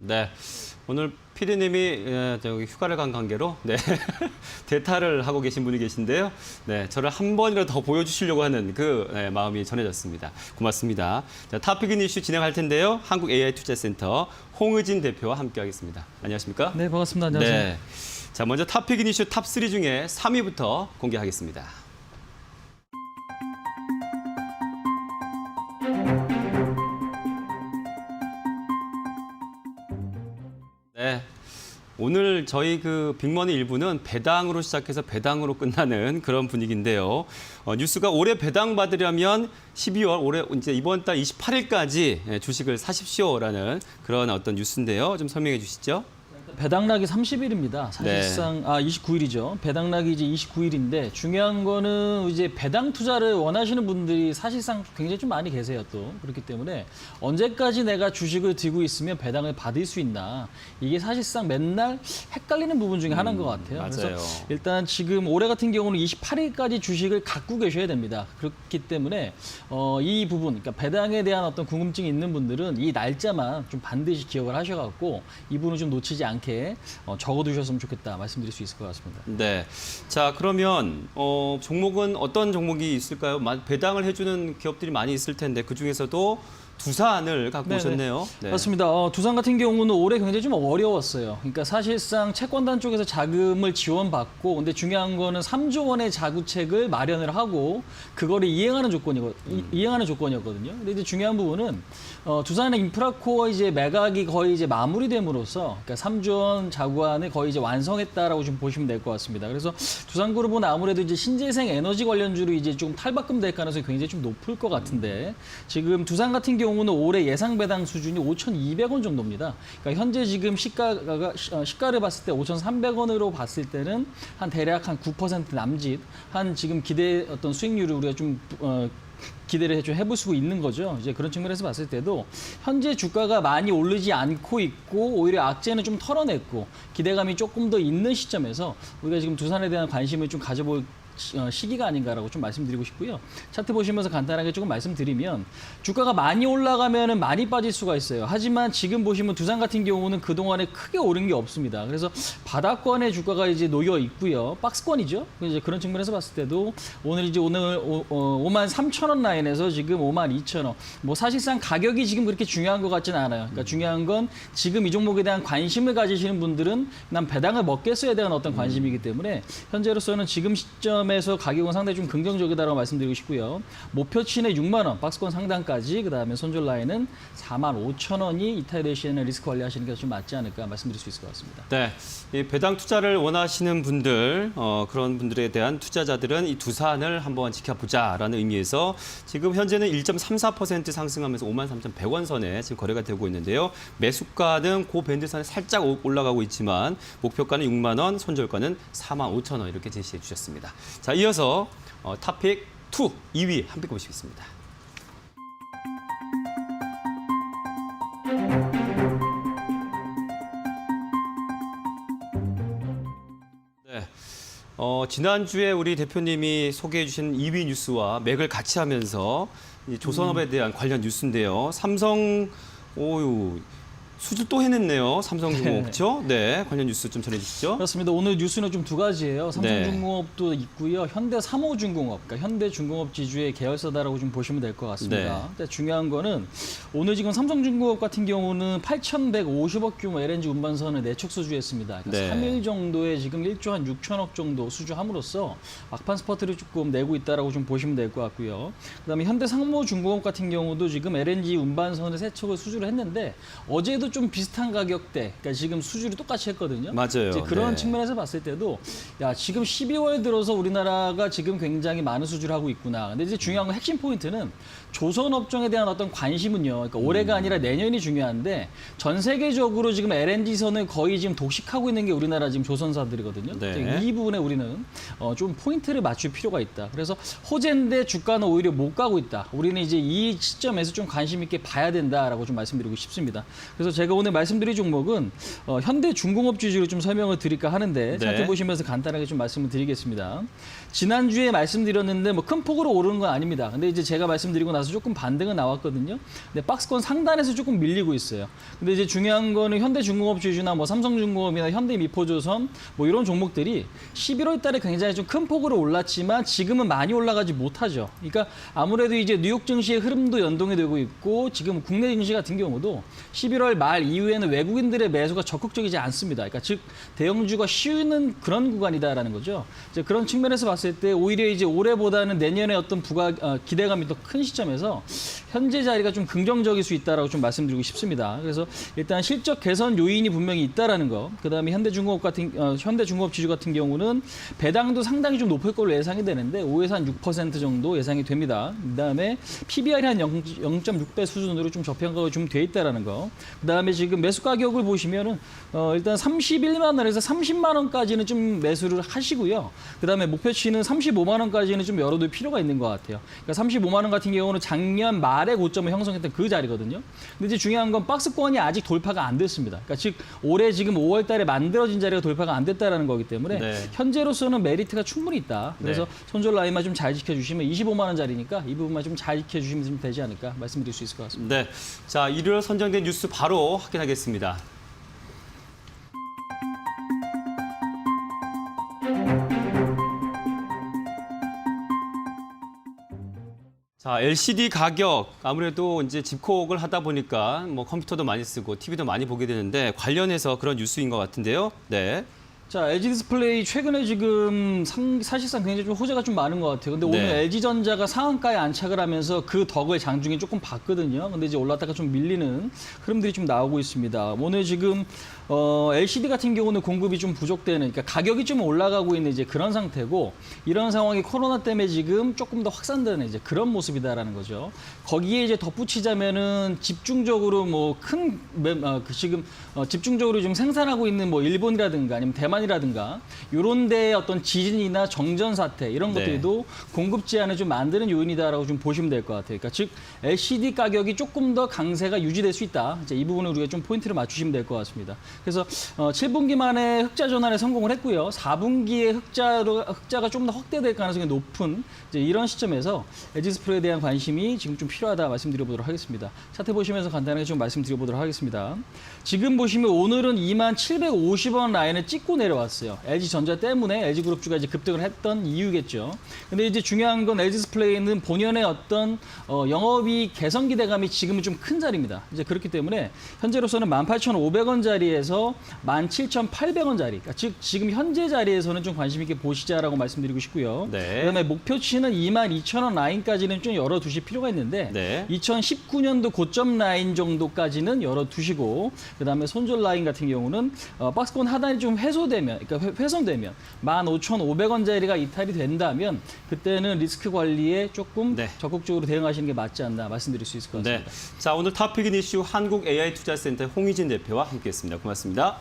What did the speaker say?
네, 오늘 PD님이 저기 휴가를 간 관계로 대타를 하고 계신 분이 계신데요. 네, 저를 한 번이라도 더 보여주시려고 하는 그 마음이 전해졌습니다. 고맙습니다. 자, 탑픽인 이슈 진행할 텐데요. 한국 AI투자센터 홍의진 대표와 함께하겠습니다. 안녕하십니까? 네, 반갑습니다. 안녕하세요. 네, 자 먼저 탑픽인 이슈 탑3 중에 3위부터 공개하겠습니다. 네. 오늘 저희 그 빅머니 일부는 배당으로 시작해서 배당으로 끝나는 그런 분위기인데요. 뉴스가 올해 배당 받으려면 12월 올해 이제 이번 달 28일까지 주식을 사십시오라는 그런 어떤 뉴스인데요. 좀 설명해 주시죠. 배당락이 30일입니다. 사실상 29일이죠. 배당락이 이제 29일인데 중요한 거는 이제 배당 투자를 원하시는 분들이 사실상 굉장히 좀 많이 계세요. 또 그렇기 때문에 언제까지 내가 주식을 들고 있으면 배당을 받을 수 있나 이게 사실상 맨날 헷갈리는 부분 중에 하나인 것 같아요. 맞아요. 그래서 일단 지금 올해 같은 경우는 28일까지 주식을 갖고 계셔야 됩니다. 그렇기 때문에 이 부분, 그러니까 배당에 대한 어떤 궁금증이 있는 분들은 이 날짜만 좀 반드시 기억을 하셔갖고 이 부분을 좀 놓치지 않게 적어두셨으면 좋겠다 말씀드릴 수 있을 것 같습니다. 네. 자, 그러면 종목은 어떤 종목이 있을까요? 배당을 해주는 기업들이 많이 있을 텐데 그 중에서도 두산을 갖고 네네. 오셨네요. 네. 맞습니다. 두산 같은 경우는 올해 굉장히 좀 어려웠어요. 그러니까 사실상 채권단 쪽에서 자금을 지원받고, 근데 중요한 거는 3조 원의 자구책을 마련을 하고 그거를 이행하는 조건이었거든요. 근데 이제 중요한 부분은 두산의 인프라코어 이제 매각이 거의 이제 마무리됨으로써, 그러니까 3조 원 자구안을 거의 이제 완성했다라고 좀 보시면 될 것 같습니다. 그래서 두산그룹은 아무래도 이제 신재생 에너지 관련주로 이제 좀 탈바꿈될 가능성이 굉장히 좀 높을 것 같은데, 지금 두산 같은 경우는 올해 예상 배당 수준이 5,200원 정도입니다. 그러니까 현재 지금 시가를 봤을 때 5,300원으로 봤을 때는 한 대략 한 9% 남짓, 한 지금 기대 어떤 수익률을 우리가 좀 기대를 좀 해볼 수 있는 거죠. 이제 그런 측면에서 봤을 때도 현재 주가가 많이 오르지 않고 있고 오히려 악재는 좀 털어냈고 기대감이 조금 더 있는 시점에서 우리가 지금 두산에 대한 관심을 좀 가져볼 시기가 아닌가라고 좀 말씀드리고 싶고요. 차트 보시면서 간단하게 조금 말씀드리면 주가가 많이 올라가면은 많이 빠질 수가 있어요. 하지만 지금 보시면 두산 같은 경우는 그동안에 크게 오른 게 없습니다. 그래서 바닥권에 주가가 이제 놓여 있고요. 박스권이죠. 이제 그런 측면에서 봤을 때도 오늘 53,000원 라인에서 지금 52,000원. 뭐 사실상 가격이 지금 그렇게 중요한 것 같지는 않아요. 그러니까 중요한 건 지금 이 종목에 대한 관심을 가지시는 분들은 난 배당을 먹겠어에 대한 어떤 관심이기 때문에 현재로서는 지금 시점 에서 가격은 상당히 좀 긍정적이다라고 말씀드리고 싶고요. 목표치는 6만 원, 박스권 상단까지, 그다음에 손절 라인은 45,000원이 이탈될 시에는 리스크 관리하시는 게 좀 맞지 않을까 말씀드릴 수 있을 것 같습니다. 네, 이 배당 투자를 원하시는 분들, 그런 분들에 대한 투자자들은 이 두산을 한번 지켜보자라는 의미에서 지금 현재는 1.34% 상승하면서 53,100원 선에 지금 거래가 되고 있는데요. 매수가는 그 밴드 선에 살짝 올라가고 있지만 목표가는 6만 원, 손절가는 45,000원 이렇게 제시해 주셨습니다. 자, 이어서 탑픽 2, 2위 함께 보시겠습니다. 네. 지난주에 우리 대표님이 소개해 주신 2위 뉴스와 맥을 같이 하면서 이 조선업에 대한 관련 뉴스인데요. 삼성, 수주 또 해냈네요. 삼성중공업, 그렇죠? 네, 관련 뉴스 좀 전해주시죠. 그렇습니다. 오늘 뉴스는 좀 두 가지예요. 삼성중공업도 있고요. 현대삼호중공업, 그러니까 현대중공업 지주의 계열사다라고 좀 보시면 될 것 같습니다. 네. 근데 중요한 거는 오늘 지금 삼성중공업 같은 경우는 8,150억 규모 LNG 운반선을 내축 수주했습니다. 그러니까 네. 3일 정도에 지금 1조 한 6천억 정도 수주함으로써 막판 스퍼트를 조금 내고 있다라고 좀 보시면 될 것 같고요. 그다음에 현대상무중공업 같은 경우도 지금 LNG 운반선을 세척을 수주를 했는데 어제도 좀 비슷한 가격대, 그러니까 지금 수주를 똑같이 했거든요. 맞아요. 이제 그런 네. 측면에서 봤을 때도 지금 12월 들어서 우리나라가 지금 굉장히 많은 수주를 하고 있구나. 근데 이제 중요한 건 핵심 포인트는 조선업종에 대한 어떤 관심은요. 그러니까 올해가 아니라 내년이 중요한데 전 세계적으로 지금 LNG선을 거의 지금 독식하고 있는 게 우리나라 지금 조선사들이거든요. 네. 이 부분에 우리는 좀 포인트를 맞출 필요가 있다. 그래서 호재인데 주가는 오히려 못 가고 있다. 우리는 이제 이 시점에서 좀 관심 있게 봐야 된다라고 좀 말씀드리고 싶습니다. 그래서 제가 오늘 말씀드릴 종목은 현대중공업 위주로 좀 설명을 드릴까 하는데 차트 네. 보시면서 간단하게 좀 말씀을 드리겠습니다. 지난주에 말씀드렸는데 뭐 큰 폭으로 오르는 건 아닙니다. 근데 이제 제가 말씀드리고 나서 조금 반등은 나왔거든요. 근데 박스권 상단에서 조금 밀리고 있어요. 근데 이제 중요한 거는 현대중공업 위주나 뭐 삼성중공업이나 현대미포조선 뭐 이런 종목들이 11월 달에 굉장히 좀 큰 폭으로 올랐지만 지금은 많이 올라가지 못하죠. 그러니까 아무래도 이제 뉴욕 증시의 흐름도 연동이 되고 있고 지금 국내 증시 같은 경우도 11월 말 이후에는 외국인들의 매수가 적극적이지 않습니다. 그러니까 즉 대형주가 쉬는 그런 구간이다라는 거죠. 이제 그런 측면에서 봤을 때 오히려 이제 올해보다는 내년에 어떤 기대감이 더 큰 시점에서 현재 자리가 좀 긍정적일 수 있다라고 좀 말씀드리고 싶습니다. 그래서 일단 실적 개선 요인이 분명히 있다라는 거. 그다음에 현대중공업 지주 같은 경우는 배당도 상당히 좀 높을 걸로 예상이 되는데 5에서 한 6% 정도 예상이 됩니다. 그다음에 PBR이 한 0.6배 수준으로 좀 저평가가 좀 돼 있다라는 거. 그다음에 지금 매수 가격을 보시면은 일단 31만 원에서 30만 원까지는 좀 매수를 하시고요. 그다음에 목표치는 35만 원까지는 좀 열어둘 필요가 있는 것 같아요. 그러니까 35만 원 같은 경우는 작년 말에 고점을 형성했던 그 자리거든요. 근데 이제 중요한 건 박스권이 아직 돌파가 안 됐습니다. 그러니까 즉 올해 지금 5월 달에 만들어진 자리가 돌파가 안 됐다라는 거기 때문에 네. 현재로서는 메리트가 충분히 있다. 그래서 네. 손절 라인만 좀 잘 지켜주시면 25만 원짜리니까 이 부분만 좀 잘 지켜주시면 좀 되지 않을까 말씀드릴 수 있을 것 같습니다. 네. 자, 일요일 선정된 뉴스 바로 확인하겠습니다. 자, LCD 가격 아무래도 이제 집콕을 하다 보니까 뭐 컴퓨터도 많이 쓰고 TV도 많이 보게 되는데 관련해서 그런 뉴스인 것 같은데요. 네. 자, LG 디스플레이 최근에 지금 사실상 굉장히 좀 호재가 좀 많은 것 같아요. 근데 오늘 네. LG전자가 상한가에 안착을 하면서 그 덕을 장중에 조금 봤거든요. 근데 이제 올랐다가 좀 밀리는 흐름들이 좀 나오고 있습니다. 오늘 지금 LCD 같은 경우는 공급이 좀 부족되는, 그러니까 가격이 좀 올라가고 있는 이제 그런 상태고 이런 상황이 코로나 때문에 지금 조금 더 확산되는 이제 그런 모습이다라는 거죠. 거기에 이제 덧붙이자면은 집중적으로 뭐 지금 집중적으로 좀 생산하고 있는 뭐 일본이라든가 아니면 대만이라든가 이런 데의 어떤 지진이나 정전 사태 이런 네. 것들도 공급 제한을 좀 만드는 요인이다라고 좀 보시면 될 것 같아요. 그러니까 즉 LCD 가격이 조금 더 강세가 유지될 수 있다. 이제 이 부분을 우리가 좀 포인트를 맞추시면 될 것 같습니다. 그래서 7분기 만에 흑자 전환에 성공을 했고요. 4분기에 흑자가 좀 더 확대될 가능성이 높은 이제 이런 시점에서 LG 디스플레이에 대한 관심이 지금 좀 필요하다 말씀드려보도록 하겠습니다. 차트 보시면서 간단하게 좀 말씀드려보도록 하겠습니다. 지금 보시면 오늘은 2750원 라인을 찍고 내려왔어요. LG전자 때문에 LG그룹주가 이제 급등을 했던 이유겠죠. 근데 이제 중요한 건 LG 디스플레이는 본연의 어떤 영업이익 개선 기대감이 지금은 좀 큰 자리입니다. 이제 그렇기 때문에 현재로서는 18,500원짜리에서 17,800원짜리, 그러니까 즉 지금 현재 자리에서는 좀 관심 있게 보시자라고 말씀드리고 싶고요. 네. 그다음에 목표치는 22,000원 라인까지는 좀 열어두실 필요가 있는데 네. 2019년도 고점 라인 정도까지는 열어두시고 그다음에 손절 라인 같은 경우는 박스권 하단이 좀 그러니까 훼손되면 15,500원짜리가 이탈이 된다면 그때는 리스크 관리에 조금 네. 적극적으로 대응하시는 게 맞지 않나 말씀드릴 수 있을 것 같습니다. 네. 자, 오늘 탑픽인 이슈 한국 AI 투자센터 홍희진 대표와 함께했습니다. 고맙습니다.